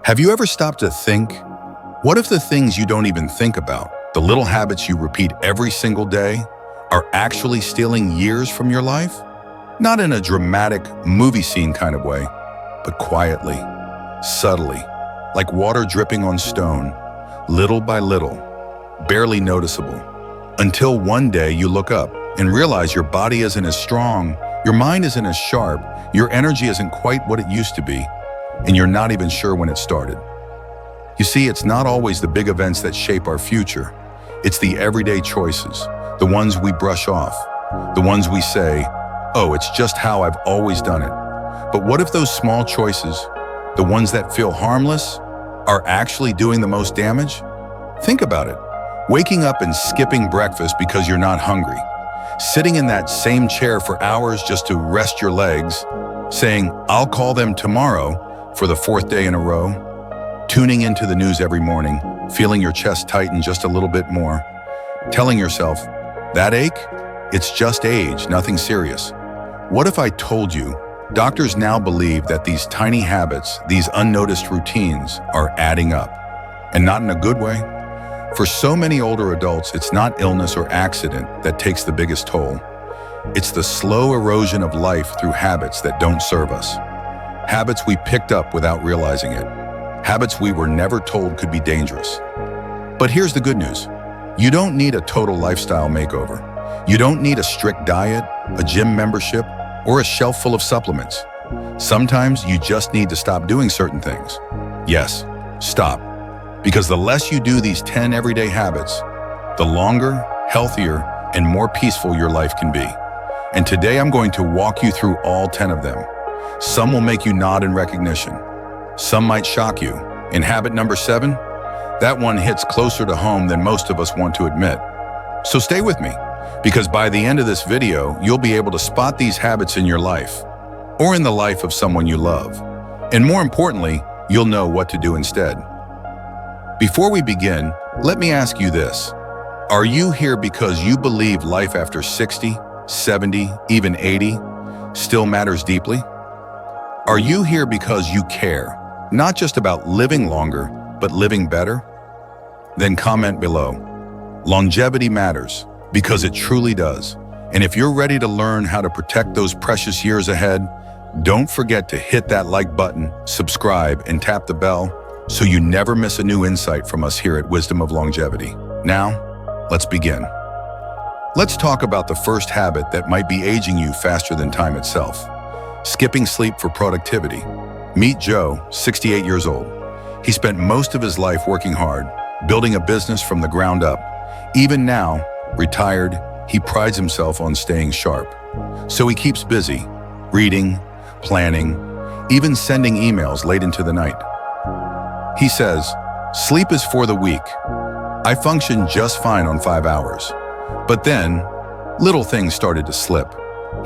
Have you ever stopped to think, what if the things you don't even think about, the little habits you repeat every single day, are actually stealing years from your life? Not in a dramatic movie scene kind of way, but quietly, subtly, like water dripping on stone, little by little, barely noticeable, until one day you look up and realize your body isn't as strong, your mind isn't as sharp, your energy isn't quite what it used to be, and you're not even sure when it started. You see, it's not always the big events that shape our future. It's the everyday choices, the ones we brush off, the ones we say, oh, it's just how I've always done it. But what if those small choices, the ones that feel harmless, are actually doing the most damage? Think about it. Waking up and skipping breakfast because you're not hungry. Sitting in that same chair for hours just to rest your legs. Saying, I'll call them tomorrow for the fourth day in a row. Tuning into the news every morning, feeling your chest tighten just a little bit more. Telling yourself, that ache? It's just age, nothing serious. What if I told you, doctors now believe that these tiny habits, these unnoticed routines, are adding up, and not in a good way? For so many older adults, it's not illness or accident that takes the biggest toll. It's the slow erosion of life through habits that don't serve us. Habits we picked up without realizing it. Habits we were never told could be dangerous. But here's the good news. You don't need a total lifestyle makeover. You don't need a strict diet, a gym membership, or a shelf full of supplements. Sometimes you just need to stop doing certain things. Yes, stop. Because the less you do these 10 everyday habits, the longer, healthier, and more peaceful your life can be. And today I'm going to walk you through all 10 of them. Some will make you nod in recognition. Some might shock you. In habit number 7, that one hits closer to home than most of us want to admit. So stay with me, because by the end of this video, you'll be able to spot these habits in your life, or in the life of someone you love. And more importantly, you'll know what to do instead. Before we begin, let me ask you this. Are you here because you believe life after 60, 70, even 80 still matters deeply? Are you here because you care, not just about living longer, but living better? Then comment below. Longevity matters, because it truly does. And if you're ready to learn how to protect those precious years ahead, don't forget to hit that like button, subscribe, and tap the bell so you never miss a new insight from us here at Wisdom of Longevity. Now, let's begin. Let's talk about the first habit that might be aging you faster than time itself. Skipping sleep for productivity. Meet Joe, 68 years old. He spent most of his life working hard, building a business from the ground up. Even now, retired, he prides himself on staying sharp. So he keeps busy, reading, planning, even sending emails late into the night. He says, sleep is for the weak. I function just fine on 5 hours. But then, little things started to slip.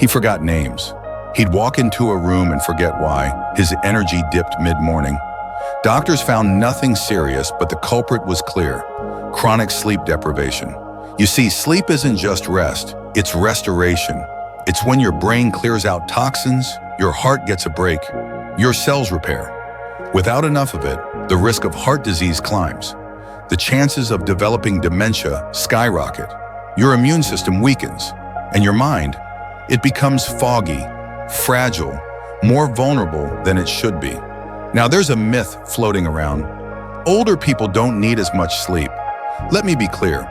He forgot names. He'd walk into a room and forget why. His energy dipped mid-morning. Doctors found nothing serious, but the culprit was clear: chronic sleep deprivation. You see, sleep isn't just rest, it's restoration. It's when your brain clears out toxins, your heart gets a break, your cells repair. Without enough of it, the risk of heart disease climbs. The chances of developing dementia skyrocket. Your immune system weakens, and your mind, it becomes foggy, fragile, more vulnerable than it should be. Now, there's a myth floating around. Older people don't need as much sleep. Let me be clear,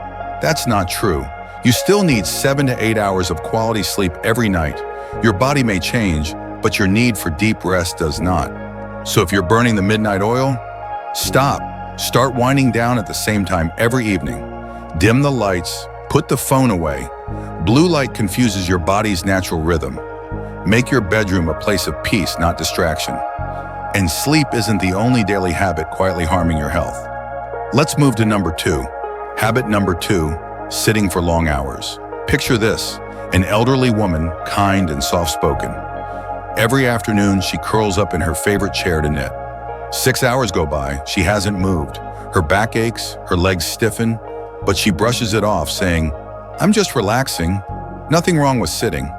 that's not true. You still need 7 to 8 hours of quality sleep every night. Your body may change, but your need for deep rest does not. So if you're burning the midnight oil, stop. Start winding down at the same time every evening. Dim the lights, put the phone away. Blue light confuses your body's natural rhythm. Make your bedroom a place of peace, not distraction. And sleep isn't the only daily habit quietly harming your health. Let's move to number 2. Habit number 2, sitting for long hours. Picture this, an elderly woman, kind and soft-spoken. Every afternoon, she curls up in her favorite chair to knit. 6 hours go by, she hasn't moved. Her back aches, her legs stiffen, but she brushes it off, saying, I'm just relaxing, nothing wrong with sitting.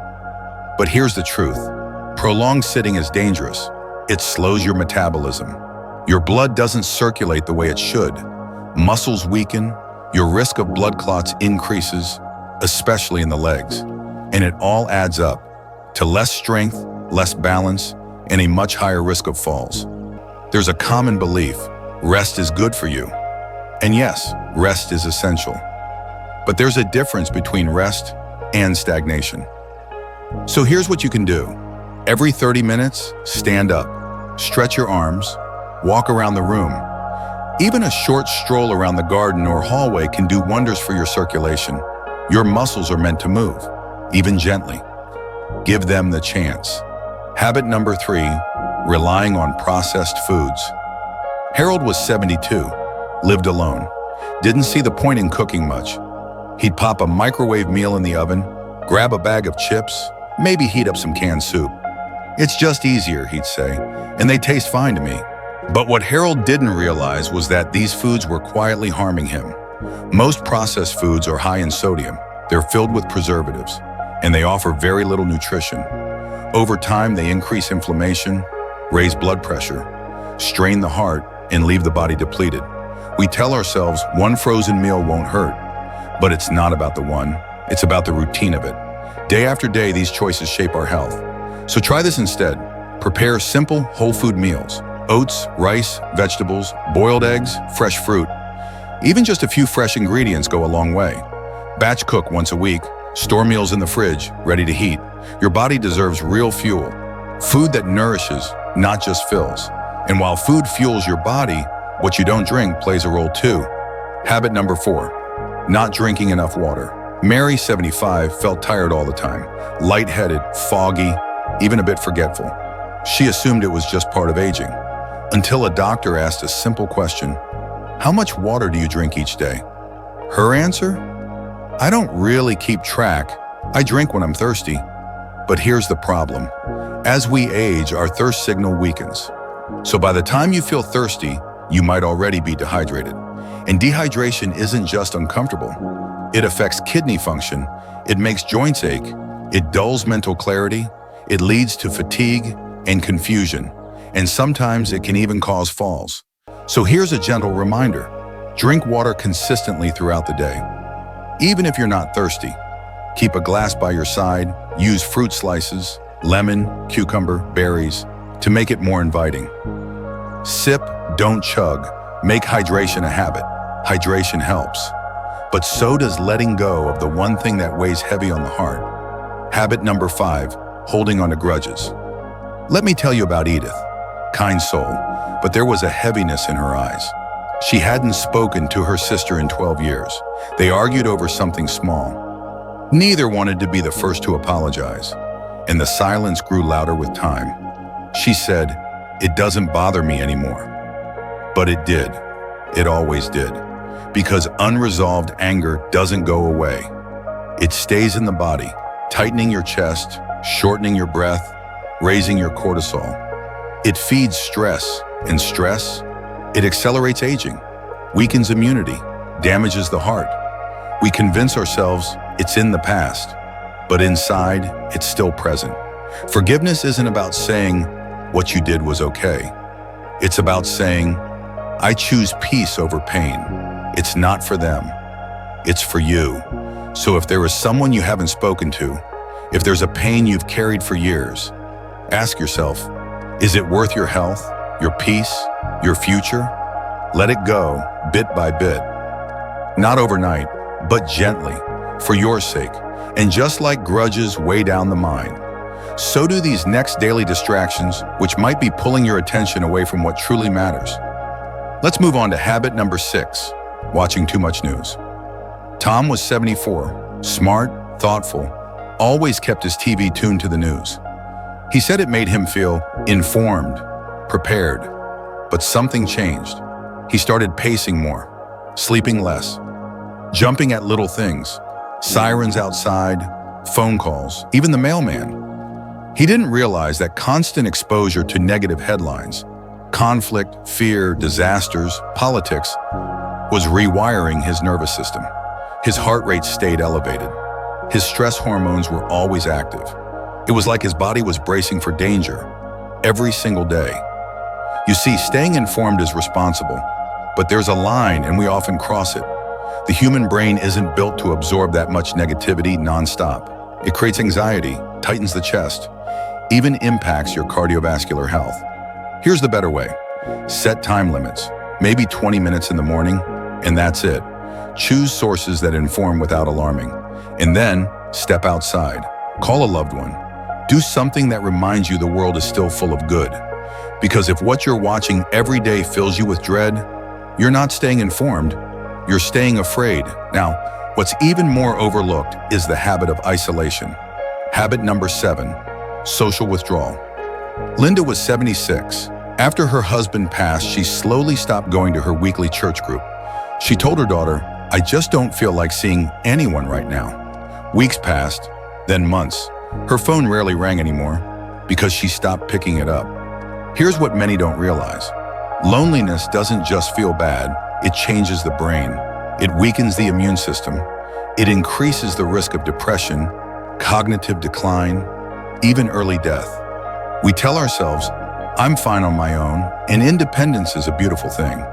But here's the truth. Prolonged sitting is dangerous. It slows your metabolism. Your blood doesn't circulate the way it should. Muscles weaken, your risk of blood clots increases, especially in the legs. And it all adds up to less strength, less balance, and a much higher risk of falls. There's a common belief: rest is good for you. And yes, rest is essential. But there's a difference between rest and stagnation. So here's what you can do. Every 30 minutes, stand up, stretch your arms, walk around the room. Even a short stroll around the garden or hallway can do wonders for your circulation. Your muscles are meant to move, even gently. Give them the chance. Habit number 3, relying on processed foods. Harold was 72, lived alone, didn't see the point in cooking much. He'd pop a microwave meal in the oven, grab a bag of chips, maybe heat up some canned soup. It's just easier, he'd say, and they taste fine to me. But what Harold didn't realize was that these foods were quietly harming him. Most processed foods are high in sodium. They're filled with preservatives, and they offer very little nutrition. Over time, they increase inflammation, raise blood pressure, strain the heart, and leave the body depleted. We tell ourselves one frozen meal won't hurt, but it's not about the one, it's about the routine of it. Day after day, these choices shape our health. So try this instead. Prepare simple, whole food meals. Oats, rice, vegetables, boiled eggs, fresh fruit. Even just a few fresh ingredients go a long way. Batch cook once a week. Store meals in the fridge, ready to heat. Your body deserves real fuel. Food that nourishes, not just fills. And while food fuels your body, what you don't drink plays a role too. Habit number 4, not drinking enough water. Mary, 75, felt tired all the time, lightheaded, foggy, even a bit forgetful. She assumed it was just part of aging, until a doctor asked a simple question: how much water do you drink each day? Her answer? I don't really keep track. I drink when I'm thirsty. But here's the problem. As we age, our thirst signal weakens. So by the time you feel thirsty, you might already be dehydrated. And dehydration isn't just uncomfortable. It affects kidney function, it makes joints ache, it dulls mental clarity, it leads to fatigue and confusion, and sometimes it can even cause falls. So here's a gentle reminder: drink water consistently throughout the day. Even if you're not thirsty, keep a glass by your side, use fruit slices, lemon, cucumber, berries, to make it more inviting. Sip, don't chug. Make hydration a habit. Hydration helps. But so does letting go of the one thing that weighs heavy on the heart. Habit number 5, holding on to grudges. Let me tell you about Edith. Kind soul, but there was a heaviness in her eyes. She hadn't spoken to her sister in 12 years. They argued over something small. Neither wanted to be the first to apologize, and the silence grew louder with time. She said, "It doesn't bother me anymore." But it did. It always did. Because unresolved anger doesn't go away. It stays in the body, tightening your chest, shortening your breath, raising your cortisol. It feeds stress, and stress, it accelerates aging, weakens immunity, damages the heart. We convince ourselves it's in the past, but inside, it's still present. Forgiveness isn't about saying what you did was okay. It's about saying, I choose peace over pain. It's not for them. It's for you. So if there is someone you haven't spoken to, if there's a pain you've carried for years, ask yourself, is it worth your health, your peace, your future? Let it go, bit by bit. Not overnight, but gently, for your sake. And just like grudges weigh down the mind, so do these next daily distractions, which might be pulling your attention away from what truly matters. Let's move on to habit number 6, watching too much news. Tom was 74, smart, thoughtful, always kept his TV tuned to the news. He said it made him feel informed, prepared, but something changed. He started pacing more, sleeping less, jumping at little things, sirens outside, phone calls, even the mailman. He didn't realize that constant exposure to negative headlines, conflict, fear, disasters, politics, was rewiring his nervous system. His heart rate stayed elevated. His stress hormones were always active. It was like his body was bracing for danger every single day. You see, staying informed is responsible, but there's a line and we often cross it. The human brain isn't built to absorb that much negativity nonstop. It creates anxiety, tightens the chest, even impacts your cardiovascular health. Here's the better way. Set time limits, maybe 20 minutes in the morning, and that's it. Choose sources that inform without alarming. And then, step outside. Call a loved one. Do something that reminds you the world is still full of good. Because if what you're watching every day fills you with dread, you're not staying informed, you're staying afraid. Now, what's even more overlooked is the habit of isolation. Habit number 7, social withdrawal. Linda was 76. After her husband passed, she slowly stopped going to her weekly church group. She told her daughter, "I just don't feel like seeing anyone right now." Weeks passed, then months. Her phone rarely rang anymore because she stopped picking it up. Here's what many don't realize. Loneliness doesn't just feel bad, it changes the brain. It weakens the immune system. It increases the risk of depression, cognitive decline, even early death. We tell ourselves, "I'm fine on my own," and independence is a beautiful thing.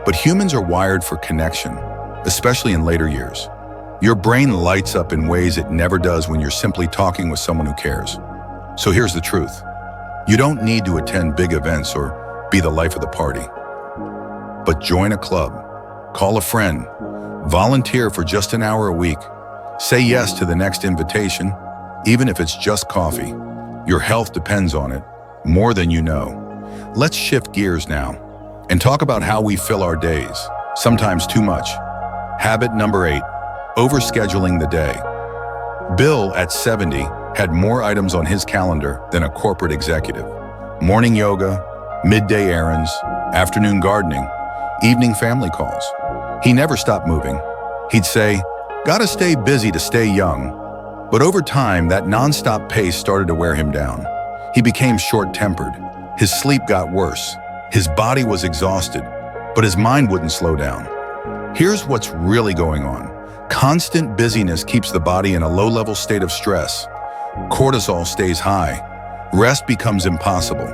But humans are wired for connection, especially in later years. Your brain lights up in ways it never does when you're simply talking with someone who cares. So here's the truth. You don't need to attend big events or be the life of the party. But join a club, call a friend, volunteer for just an hour a week, say yes to the next invitation, even if it's just coffee. Your health depends on it, more than you know. Let's shift gears now and talk about how we fill our days, sometimes too much. Habit number 8, overscheduling the day. Bill, at 70, had more items on his calendar than a corporate executive. Morning yoga, midday errands, afternoon gardening, evening family calls. He never stopped moving. He'd say, "Gotta stay busy to stay young." But over time, that nonstop pace started to wear him down. He became short-tempered. His sleep got worse. His body was exhausted, but his mind wouldn't slow down. Here's what's really going on. Constant busyness keeps the body in a low-level state of stress. Cortisol stays high. Rest becomes impossible.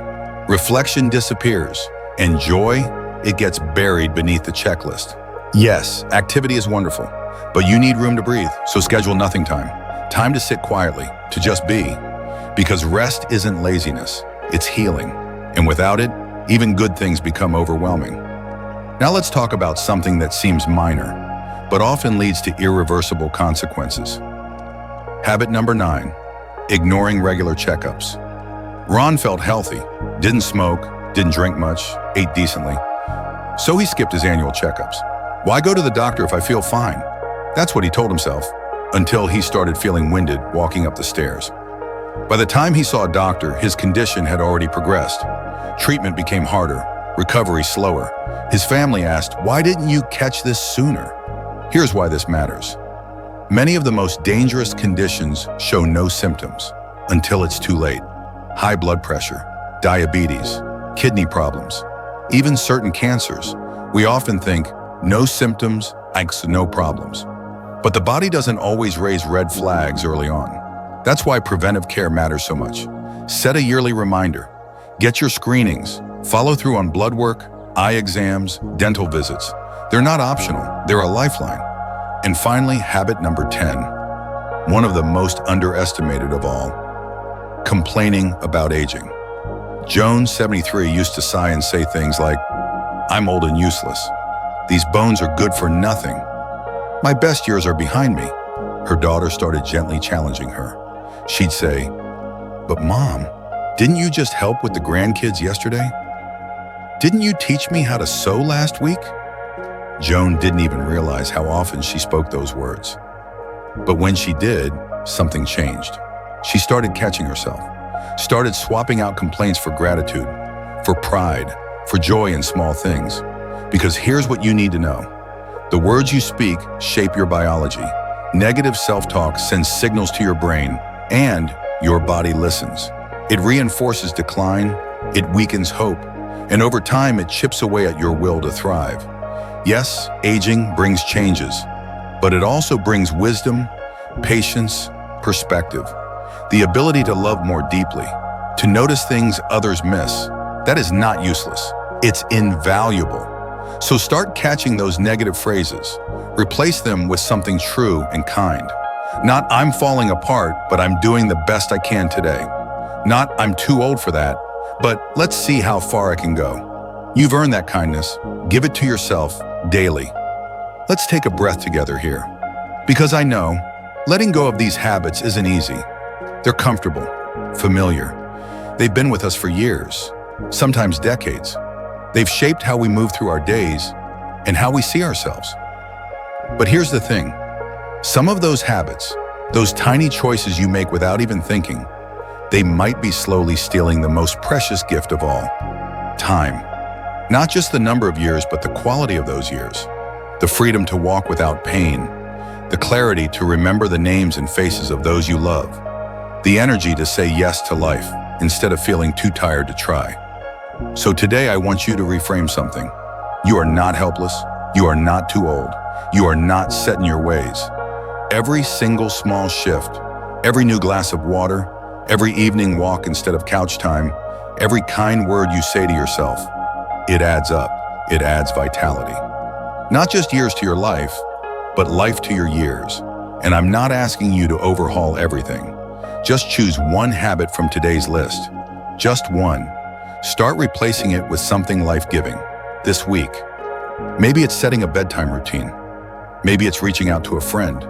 Reflection disappears. And joy, it gets buried beneath the checklist. Yes, activity is wonderful, but you need room to breathe, so schedule nothing time. Time to sit quietly, to just be. Because rest isn't laziness, it's healing. And without it, even good things become overwhelming. Now let's talk about something that seems minor, but often leads to irreversible consequences. Habit number 9, ignoring regular checkups. Ron felt healthy, didn't smoke, didn't drink much, ate decently. So he skipped his annual checkups. Why go to the doctor if I feel fine? That's what he told himself, until he started feeling winded walking up the stairs. By the time he saw a doctor, his condition had already progressed. Treatment became harder, recovery slower. His family asked, "Why didn't you catch this sooner?" Here's why this matters. Many of the most dangerous conditions show no symptoms until it's too late. High blood pressure, diabetes, kidney problems, even certain cancers. We often think, no symptoms, no problems. But the body doesn't always raise red flags early on. That's why preventive care matters so much. Set a yearly reminder. Get your screenings. Follow through on blood work, eye exams, dental visits. They're not optional, they're a lifeline. And finally, habit number 10, one of the most underestimated of all, complaining about aging. Joan, 73, used to sigh and say things like, "I'm old and useless. These bones are good for nothing. My best years are behind me." Her daughter started gently challenging her. She'd say, "But Mom, didn't you just help with the grandkids yesterday? Didn't you teach me how to sew last week?" Joan didn't even realize how often she spoke those words. But when she did, something changed. She started catching herself, started swapping out complaints for gratitude, for pride, for joy in small things. Because here's what you need to know. The words you speak shape your biology. Negative self-talk sends signals to your brain, and your body listens. It reinforces decline, it weakens hope, and over time it chips away at your will to thrive. Yes, aging brings changes, but it also brings wisdom, patience, perspective, the ability to love more deeply, to notice things others miss. That is not useless. It's invaluable. So start catching those negative phrases. Replace them with something true and kind. Not "I'm falling apart, but I'm doing the best I can today." Not "I'm too old for that, but let's see how far I can go." You've earned that kindness. Give it to yourself daily. Let's take a breath together here. Because I know letting go of these habits isn't easy. They're comfortable, familiar. They've been with us for years, sometimes decades. They've shaped how we move through our days and how we see ourselves. But here's the thing. Some of those habits, those tiny choices you make without even thinking, they might be slowly stealing the most precious gift of all: time. Not just the number of years, but the quality of those years. The freedom to walk without pain. The clarity to remember the names and faces of those you love. The energy to say yes to life instead of feeling too tired to try. So today I want you to reframe something. You are not helpless. You are not too old. You are not set in your ways. Every single small shift, every new glass of water, every evening walk instead of couch time, every kind word you say to yourself, it adds up. It adds vitality. Not just years to your life, but life to your years. And I'm not asking you to overhaul everything. Just choose one habit from today's list. Just one. Start replacing it with something life-giving this week. Maybe it's setting a bedtime routine. Maybe it's reaching out to a friend.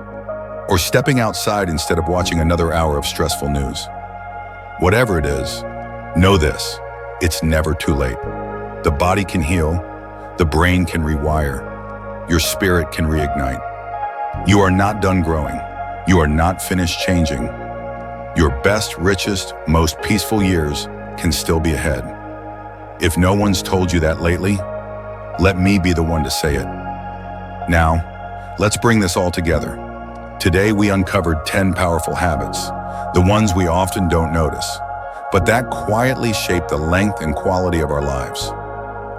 Or stepping outside instead of watching another hour of stressful news. Whatever it is, know this: it's never too late. The body can heal, the brain can rewire, your spirit can reignite. You are not done growing. You are not finished changing. Your best, richest, most peaceful years can still be ahead. If no one's told you that lately, let me be the one to say it. Now, let's bring this all together. Today we uncovered 10 powerful habits, the ones we often don't notice, but that quietly shape the length and quality of our lives.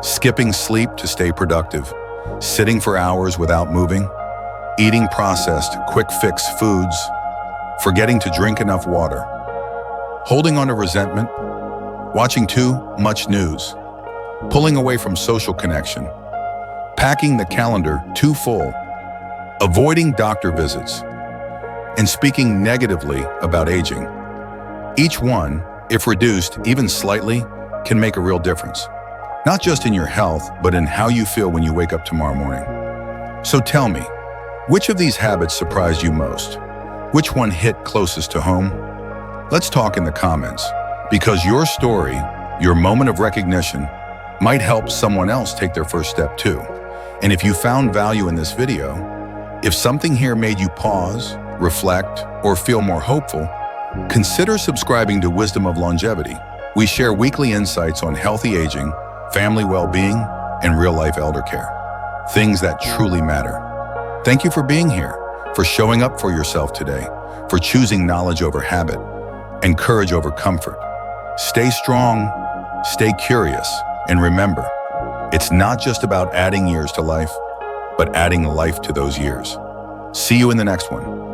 Skipping sleep to stay productive, sitting for hours without moving, eating processed, quick-fix foods, forgetting to drink enough water, holding on to resentment, watching too much news, pulling away from social connection, packing the calendar too full, avoiding doctor visits, and speaking negatively about aging. Each one, if reduced even slightly, can make a real difference. Not just in your health, but in how you feel when you wake up tomorrow morning. So tell me, which of these habits surprised you most? Which one hit closest to home? Let's talk in the comments, because your story, your moment of recognition, might help someone else take their first step too. And if you found value in this video, if something here made you pause, reflect, or feel more hopeful, consider subscribing to Wisdom of Longevity. We share weekly insights on healthy aging, family well-being, and real-life elder care. Things that truly matter. Thank you for being here, for showing up for yourself today, for choosing knowledge over habit, and courage over comfort. Stay strong, stay curious, and remember, it's not just about adding years to life, but adding life to those years. See you in the next one.